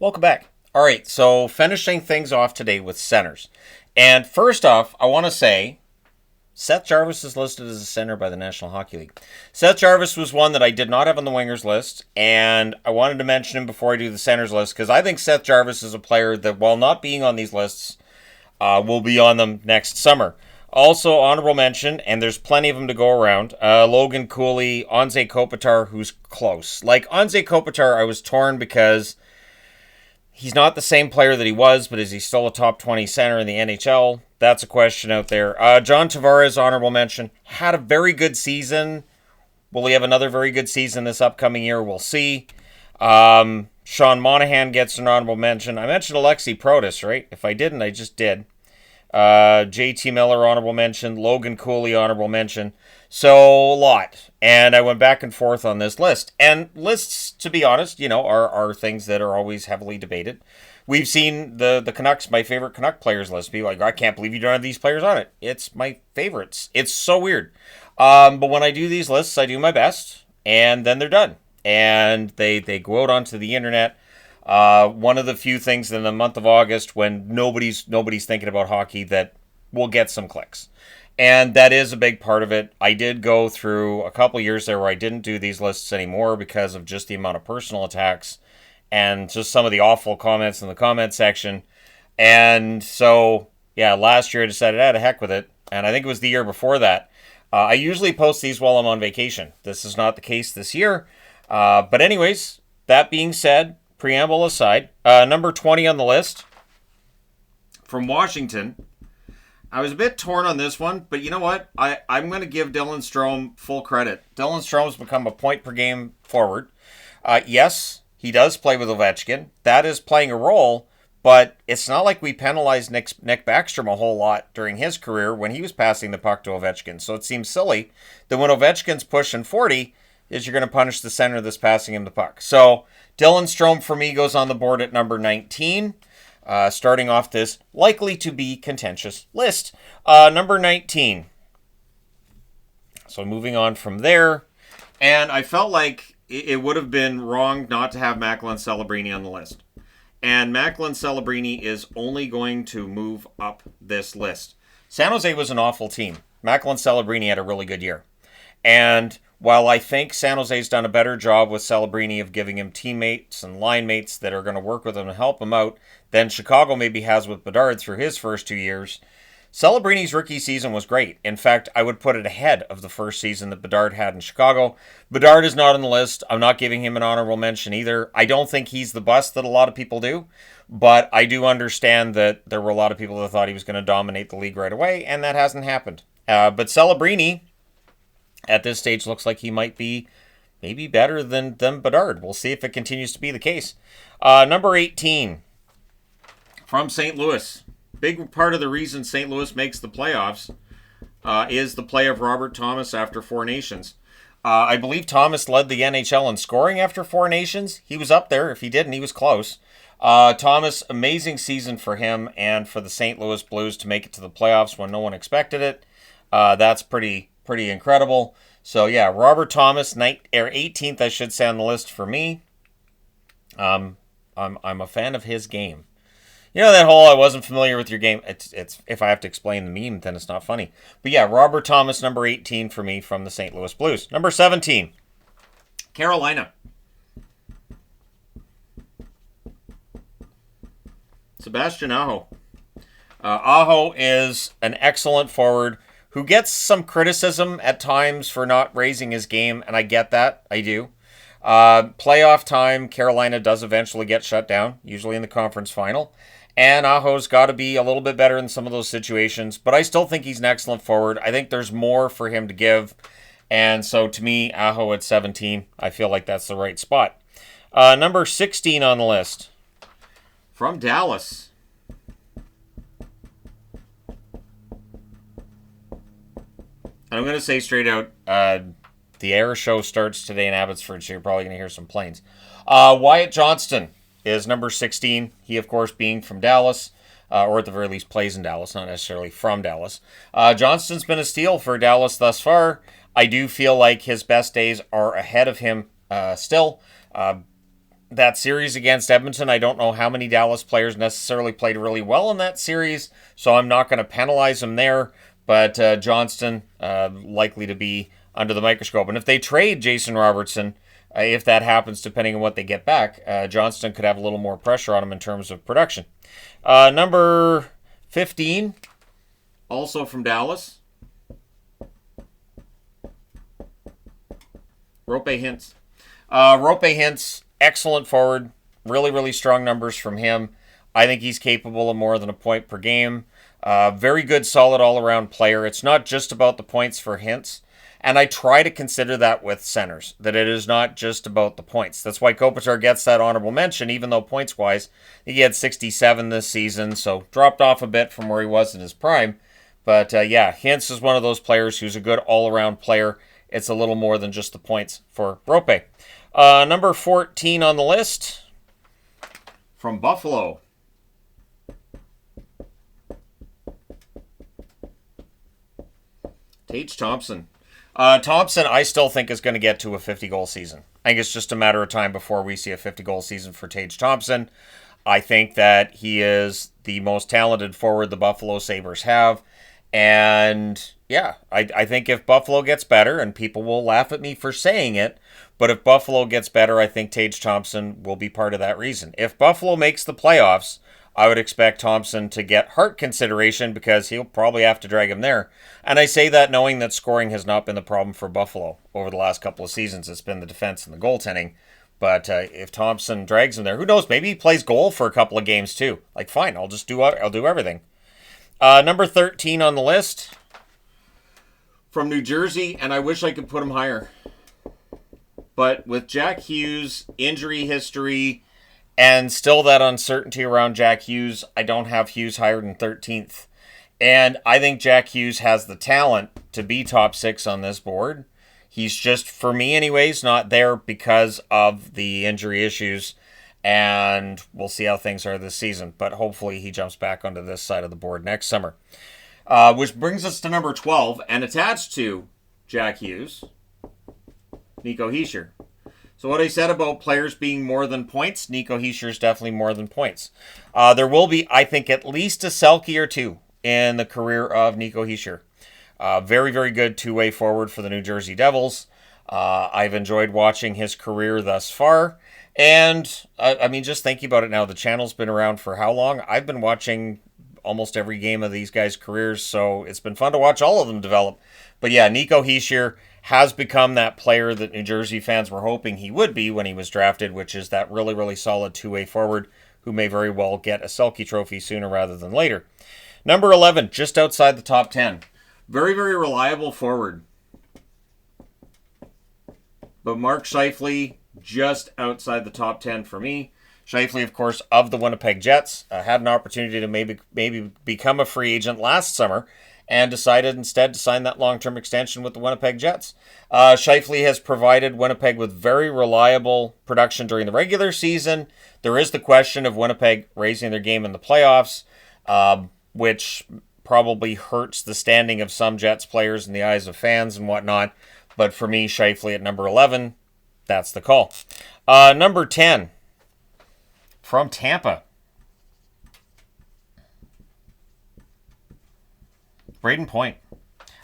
Welcome back. All right, so finishing things off today with centers. And first off, I want to say Seth Jarvis is listed as a center by the National Hockey League. Seth Jarvis was one that I did not have on the wingers list, and I wanted to mention him before I do the centers list because I think Seth Jarvis is a player that, while not being on these lists, will be on them next summer. Also, honorable mention, and there's plenty of them to go around, Logan Cooley, Anze Kopitar, who's close. Like, Anze Kopitar, I was torn because he's not the same player that he was, but is he still a top 20 center in the NHL? That's a question out there. John Tavares, honorable mention, had a very good season. Will he have another very good season this upcoming year? We'll see. Sean Monahan gets an honorable mention. I mentioned Alexi Protas, right? If I didn't, I just did. JT Miller, honorable mention. Logan Cooley, honorable mention. So, a lot. And I went back and forth on this list. And lists, to be honest, are things that are always heavily debated. We've seen the Canucks, my favorite Canuck players list, be like, I can't believe you don't have these players on it. It's my favorites. It's so weird. But when I do these lists, I do my best, and then they're done. And they go out onto the internet. One of the few things in the month of August when nobody's thinking about hockey that will get some clicks. And that is a big part of it. I did go through a couple years there where I didn't do these lists anymore because of just the amount of personal attacks and just some of the awful comments in the comment section. And so, yeah, last year I decided, to heck with it. And I think it was the year before that. I usually post these while I'm on vacation. This is not the case this year. But anyways, that being said, preamble aside, number 20 on the list from Washington. I was a bit torn on this one, but you know what? I'm going to give Dylan Strome full credit. Dylan Strome's become a point-per-game forward. Yes, he does play with Ovechkin. That is playing a role, but it's not like we penalized Nick Backstrom a whole lot during his career when he was passing the puck to Ovechkin. So it seems silly that when Ovechkin's pushing 40, is you're going to punish the center that's passing him the puck. So Dylan Strome, for me, goes on the board at number 19. Starting off this likely to be contentious list. Number 19. So moving on from there. And I felt like it would have been wrong not to have Macklin Celebrini on the list. And Macklin Celebrini is only going to move up this list. San Jose was an awful team. Macklin Celebrini had a really good year. And while I think San Jose's done a better job with Celebrini of giving him teammates and line mates that are going to work with him and help him out than Chicago maybe has with Bedard through his first 2 years, Celebrini's rookie season was great. In fact, I would put it ahead of the first season that Bedard had in Chicago. Bedard is not on the list. I'm not giving him an honorable mention either. I don't think he's the bust that a lot of people do, but I do understand that there were a lot of people that thought he was going to dominate the league right away, and that hasn't happened. But Celebrini, at this stage, looks like he might be maybe better than Bedard. We'll see if it continues to be the case. Number 18, from St. Louis. Big part of the reason St. Louis makes the playoffs is the play of Robert Thomas after Four Nations. I believe Thomas led the NHL in scoring after Four Nations. He was up there. If he didn't, he was close. Thomas, amazing season for him and for the St. Louis Blues to make it to the playoffs when no one expected it. That's pretty incredible. So yeah, Robert Thomas, 18th, I should say, on the list for me. I'm a fan of his game. You know that whole I wasn't familiar with your game. It's if I have to explain the meme, then it's not funny. But yeah, Robert Thomas, number 18 for me from the St. Louis Blues. Number 17, Carolina. Sebastian Aho. Aho is an excellent forward who gets some criticism at times for not raising his game, and I get that. I do. Playoff time, Carolina does eventually get shut down, usually in the conference final. And Aho's got to be a little bit better in some of those situations, but I still think he's an excellent forward. I think there's more for him to give. And so to me, Aho at 17, I feel like that's the right spot. Number 16 on the list, from Dallas. I'm going to say straight out, the air show starts today in Abbotsford, so you're probably going to hear some planes. Wyatt Johnston is number 16. He, of course, being from Dallas, or at the very least plays in Dallas, not necessarily from Dallas. Johnston's been a steal for Dallas thus far. I do feel like his best days are ahead of him still. that series against Edmonton, I don't know how many Dallas players necessarily played really well in that series, so I'm not going to penalize them there. But Johnston, likely to be under the microscope. And if they trade Jason Robertson, if that happens, depending on what they get back, Johnston could have a little more pressure on him in terms of production. Number 15, also from Dallas, Roope Hintz. Roope Hintz, excellent forward. Really, really strong numbers from him. I think he's capable of more than a point per game. Very good, solid all-around player. It's not just about the points for Hintz. And I try to consider that with centers, that it is not just about the points. That's why Kopitar gets that honorable mention, even though points-wise, he had 67 this season, so dropped off a bit from where he was in his prime. But yeah, Hintz is one of those players who's a good all-around player. It's a little more than just the points for Roope. Number 14 on the list, from Buffalo. Tage Thompson. Thompson, I still think, is going to get to a 50-goal season. I think it's just a matter of time before we see a 50-goal season for Tage Thompson. I think that he is the most talented forward the Buffalo Sabres have. And, yeah, I think if Buffalo gets better, and people will laugh at me for saying it, but if Buffalo gets better, I think Tage Thompson will be part of that reason. If Buffalo makes the playoffs, I would expect Thompson to get Hart consideration because he'll probably have to drag him there. And I say that knowing that scoring has not been the problem for Buffalo over the last couple of seasons. It's been the defense and the goaltending. But if Thompson drags him there, who knows? Maybe he plays goal for a couple of games too. Like, fine, I'll do everything. Number 13 on the list, from New Jersey, and I wish I could put him higher. But with Jack Hughes' injury history and still that uncertainty around Jack Hughes, I don't have Hughes higher than 13th. And I think Jack Hughes has the talent to be top 6 on this board. He's just, for me anyways, not there because of the injury issues. And we'll see how things are this season. But hopefully he jumps back onto this side of the board next summer. Which brings us to number 12. And attached to Jack Hughes, Nico Hischier. So what I said about players being more than points, Nico Hischier is definitely more than points. There will be, I think, at least a Selke or two in the career of Nico Hischier. Very, very good two-way forward for the New Jersey Devils. I've enjoyed watching his career thus far. And, I mean, just thinking about it now, the channel's been around for how long? I've been watching almost every game of these guys' careers, so it's been fun to watch all of them develop. But yeah, Nico Hischier has become that player that New Jersey fans were hoping he would be when he was drafted, which is that really, really solid two-way forward who may very well get a Selke trophy sooner rather than later. Number 11, just outside the top 10. Very, very reliable forward. But Mark Scheifele, just outside the top 10 for me. Scheifele, of course, of the Winnipeg Jets, had an opportunity to maybe become a free agent last summer and decided instead to sign that long-term extension with the Winnipeg Jets. Scheifele has provided Winnipeg with very reliable production during the regular season. There is the question of Winnipeg raising their game in the playoffs, which probably hurts the standing of some Jets players in the eyes of fans and whatnot. But for me, Scheifele at number 11, that's the call. Number 10, from Tampa, Brayden Point.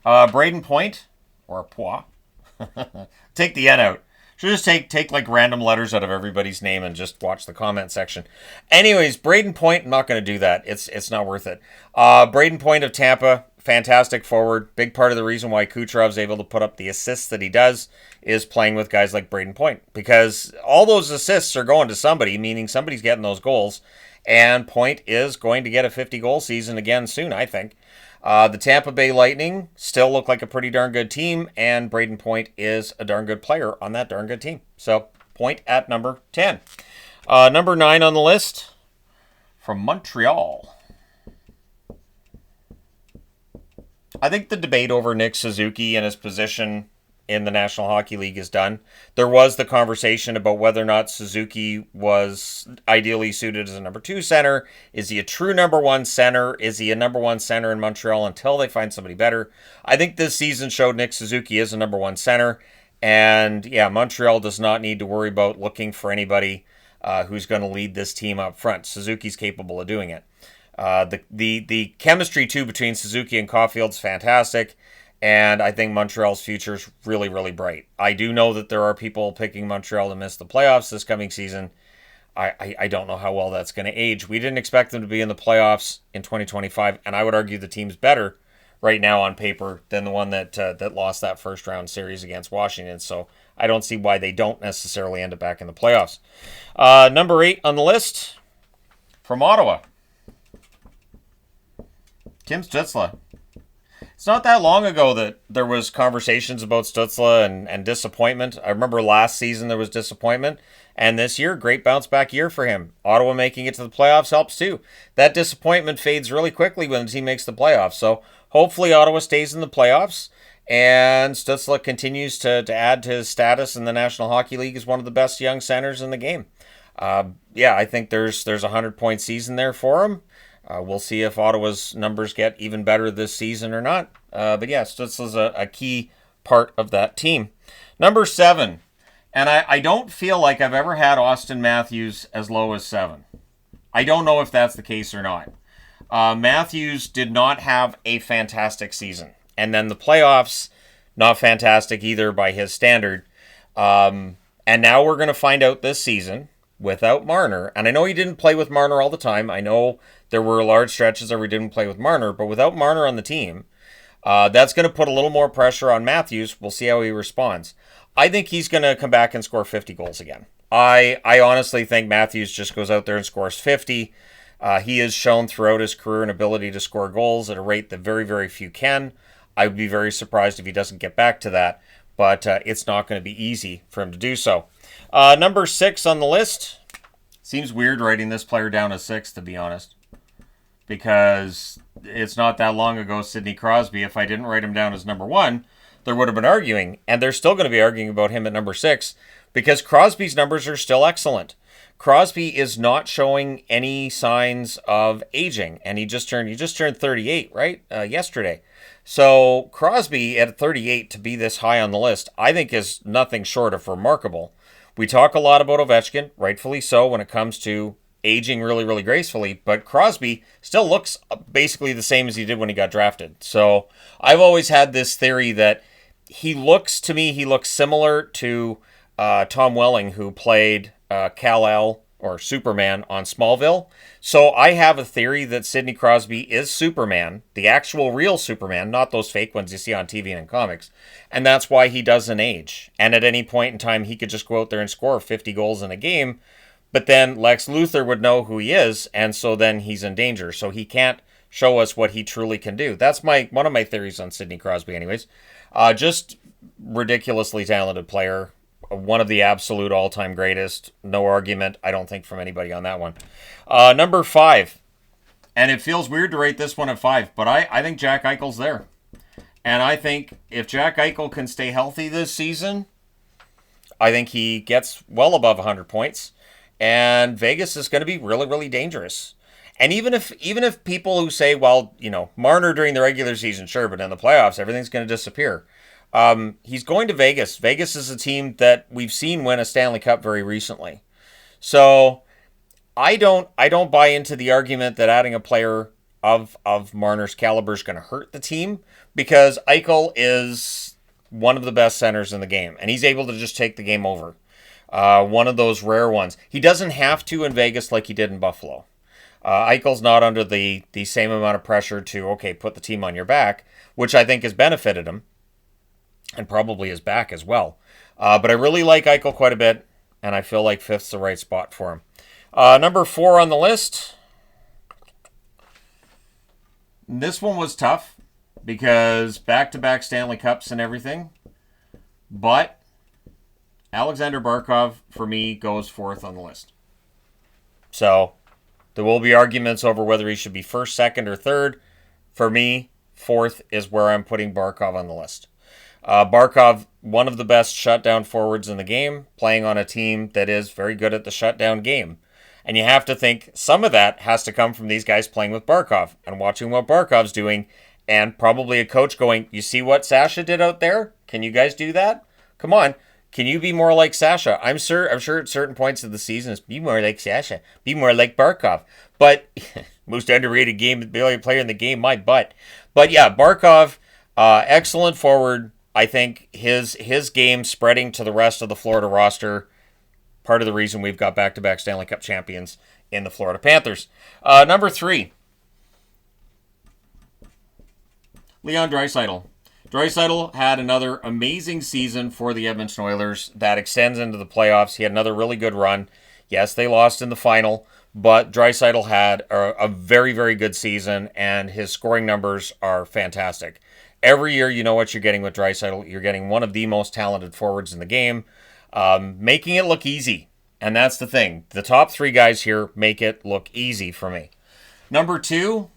Brayden Point, or Poit, take the N out. Should just take like random letters out of everybody's name and just watch the comment section. Anyways, Brayden Point, I'm not going to do that. It's not worth it. Brayden Point of Tampa, fantastic forward. Big part of the reason why Kucherov's able to put up the assists that he does is playing with guys like Brayden Point. Because all those assists are going to somebody, meaning somebody's getting those goals. And Point is going to get a 50-goal season again soon, I think. The Tampa Bay Lightning still look like a pretty darn good team, and Brayden Point is a darn good player on that darn good team. So, Point at number 10. Number 9 on the list, from Montreal. I think the debate over Nick Suzuki and his position in the National Hockey League is done. There was the conversation about whether or not Suzuki was ideally suited as a number 2 center. Is he a true number 1 center? Is he a number 1 center in Montreal until they find somebody better? I think this season showed Nick Suzuki is a number 1 center. And yeah, Montreal does not need to worry about looking for anybody who's going to lead this team up front. Suzuki's capable of doing it. The chemistry, too, between Suzuki and Caulfield's fantastic, and I think Montreal's future is really, really bright. I do know that there are people picking Montreal to miss the playoffs this coming season. I don't know how well that's going to age. We didn't expect them to be in the playoffs in 2025, and I would argue the team's better right now on paper than the one that lost that first round series against Washington. So I don't see why they don't necessarily end up back in the playoffs. Number 8 on the list from Ottawa, Tim Stützle. It's not that long ago that there was conversations about Stützle and disappointment. I remember last season there was disappointment, and this year, great bounce back year for him. Ottawa making it to the playoffs helps too. That disappointment fades really quickly when the team makes the playoffs. So hopefully Ottawa stays in the playoffs, and Stützle continues to add to his status in the National Hockey League as one of the best young centers in the game. I think there's a 100-point season there for him. We'll see if Ottawa's numbers get even better this season or not. But yeah, Stützle's a key part of that team. Number 7. And I don't feel like I've ever had Auston Matthews as low as 7. I don't know if that's the case or not. Matthews did not have a fantastic season. And then the playoffs, not fantastic either by his standard. And now we're going to find out this season without Marner. And I know he didn't play with Marner all the time. I know there were large stretches where we didn't play with Marner. But without Marner on the team, that's going to put a little more pressure on Matthews. We'll see how he responds. I think he's going to come back and score 50 goals again. I honestly think Matthews just goes out there and scores 50. He has shown throughout his career an ability to score goals at a rate that very, very few can. I would be very surprised if he doesn't get back to that, but it's not going to be easy for him to do so. Number 6 on the list. Seems weird writing this player down as 6, to be honest, because it's not that long ago Sidney Crosby. If I didn't write him down as number 1, there would have been arguing, and they're still going to be arguing about him at number 6 because Crosby's numbers are still excellent. Crosby is not showing any signs of aging, and he just turned 38, right? Yesterday. So Crosby at 38 to be this high on the list, I think is nothing short of remarkable. We talk a lot about Ovechkin, rightfully so, when it comes to aging really, really gracefully, but Crosby still looks basically the same as he did when he got drafted. So I've always had this theory that he looks similar to Tom Welling, who played Kal-El or Superman on Smallville. So I have a theory that Sidney Crosby is Superman, the actual real Superman, not those fake ones you see on TV and in comics. And that's why he doesn't age. And at any point in time, he could just go out there and score 50 goals in a game. But then Lex Luthor would know who he is, and so then he's in danger. So he can't show us what he truly can do. That's one of my theories on Sidney Crosby anyways. Just ridiculously talented player. One of the absolute all-time greatest. No argument, I don't think, from anybody on that one. Number 5. And it feels weird to rate this one at 5, but I think Jack Eichel's there. And I think if Jack Eichel can stay healthy this season, I think he gets well above 100 points. And Vegas is going to be really, really dangerous. And even if people who say, well, Marner during the regular season, sure, but in the playoffs, everything's going to disappear. He's going to Vegas. Vegas is a team that we've seen win a Stanley Cup very recently. So I don't buy into the argument that adding a player of Marner's caliber is going to hurt the team, because Eichel is one of the best centers in the game, and he's able to just take the game over. One of those rare ones. He doesn't have to in Vegas like he did in Buffalo. Eichel's not under the same amount of pressure to, put the team on your back, which I think has benefited him, and probably his back as well. But I really like Eichel quite a bit, and I feel like 5th's the right spot for him. Number 4 on the list. This one was tough, because back-to-back Stanley Cups and everything, but Aleksander Barkov, for me, goes 4th on the list. So there will be arguments over whether he should be 1st, 2nd, or 3rd. For me, 4th is where I'm putting Barkov on the list. Barkov, one of the best shutdown forwards in the game, playing on a team that is very good at the shutdown game. And you have to think some of that has to come from these guys playing with Barkov and watching what Barkov's doing, and probably a coach going, you see what Sasha did out there? Can you guys do that? Come on. Can you be more like Sasha? I'm sure at certain points of the season, it's be more like Sasha, be more like Barkov. But most underrated player in the game, my butt. But yeah, Barkov, excellent forward. I think his game spreading to the rest of the Florida roster, part of the reason we've got back-to-back Stanley Cup champions in the Florida Panthers. Number 3, Leon Draisaitl. Draisaitl had another amazing season for the Edmonton Oilers that extends into the playoffs. He had another really good run. Yes, they lost in the final, but Draisaitl had a very, very good season, and his scoring numbers are fantastic. Every year, you know what you're getting with Draisaitl. You're getting one of the most talented forwards in the game, making it look easy. And that's the thing. The top 3 guys here make it look easy for me. Number 2,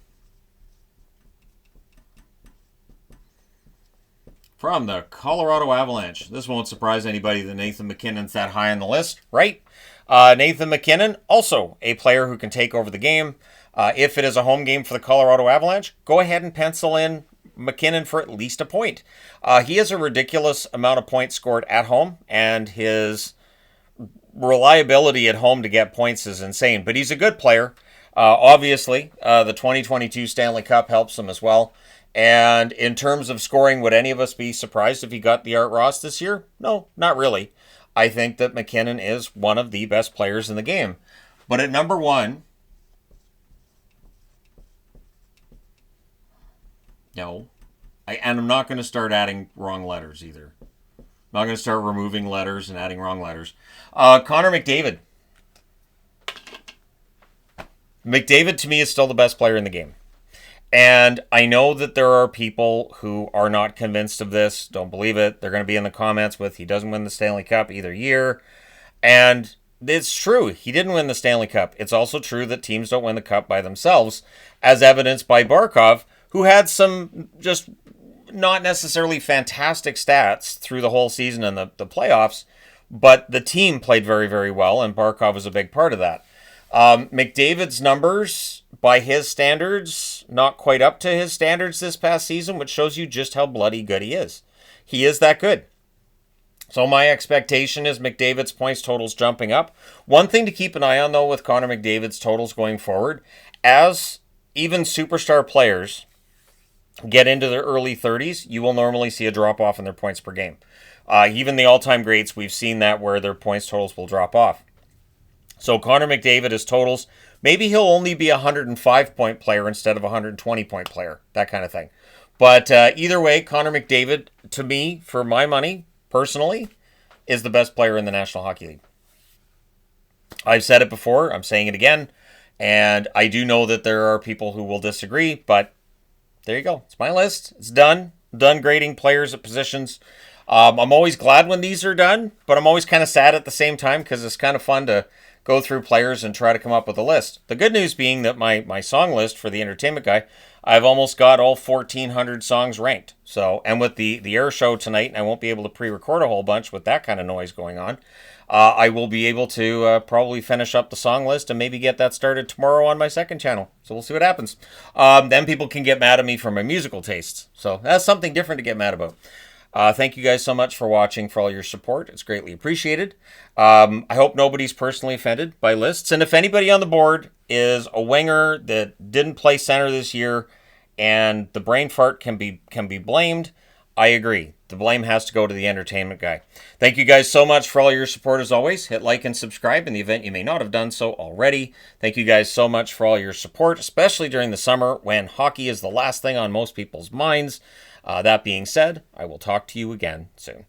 from the Colorado Avalanche. This won't surprise anybody that Nathan MacKinnon's that high on the list, right? Nathan MacKinnon, also a player who can take over the game. If it is a home game for the Colorado Avalanche, go ahead and pencil in MacKinnon for at least a point. He has a ridiculous amount of points scored at home, and his reliability at home to get points is insane. But he's a good player. Obviously, the 2022 Stanley Cup helps him as well. And in terms of scoring, would any of us be surprised if he got the Art Ross this year? No, not really. I think that MacKinnon is one of the best players in the game. But at number 1, no. And I'm not going to start adding wrong letters either. I'm not going to start removing letters and adding wrong letters. Connor McDavid. McDavid, to me, is still the best player in the game. And I know that there are people who are not convinced of this, don't believe it. They're going to be in the comments with, he doesn't win the Stanley Cup either year. And it's true, he didn't win the Stanley Cup. It's also true that teams don't win the Cup by themselves, as evidenced by Barkov, who had some just not necessarily fantastic stats through the whole season and the playoffs, but the team played very, very well, and Barkov was a big part of that. McDavid's numbers, by his standards, not quite up to his standards this past season, which shows you just how bloody good he is. He is that good. So my expectation is McDavid's points totals jumping up. One thing to keep an eye on, though, with Connor McDavid's totals going forward, as even superstar players get into their early 30s, you will normally see a drop-off in their points per game. Even the all-time greats, we've seen that where their points totals will drop off. So Connor McDavid, his totals, maybe he'll only be a 105-point player instead of a 120-point player, that kind of thing. But either way, Connor McDavid, to me, for my money, personally, is the best player in the National Hockey League. I've said it before, I'm saying it again, and I do know that there are people who will disagree, but there you go. It's my list. It's done. I'm done grading players at positions. I'm always glad when these are done, but I'm always kind of sad at the same time because it's kind of fun to go through players and try to come up with a list. The good news being that my song list for the Entertainment Guy, I've almost got all 1,400 songs ranked. So, and with the air show tonight, and I won't be able to pre-record a whole bunch with that kind of noise going on, I will be able to probably finish up the song list and maybe get that started tomorrow on my second channel. So we'll see what happens. Then people can get mad at me for my musical tastes. So that's something different to get mad about. Thank you guys so much for watching, for all your support. It's greatly appreciated. I hope nobody's personally offended by lists. And if anybody on the board is a winger that didn't play center this year and the brain fart can be blamed, I agree. The blame has to go to the Entertainment Guy. Thank you guys so much for all your support as always. Hit like and subscribe in the event you may not have done so already. Thank you guys so much for all your support, especially during the summer when hockey is the last thing on most people's minds. That being said, I will talk to you again soon.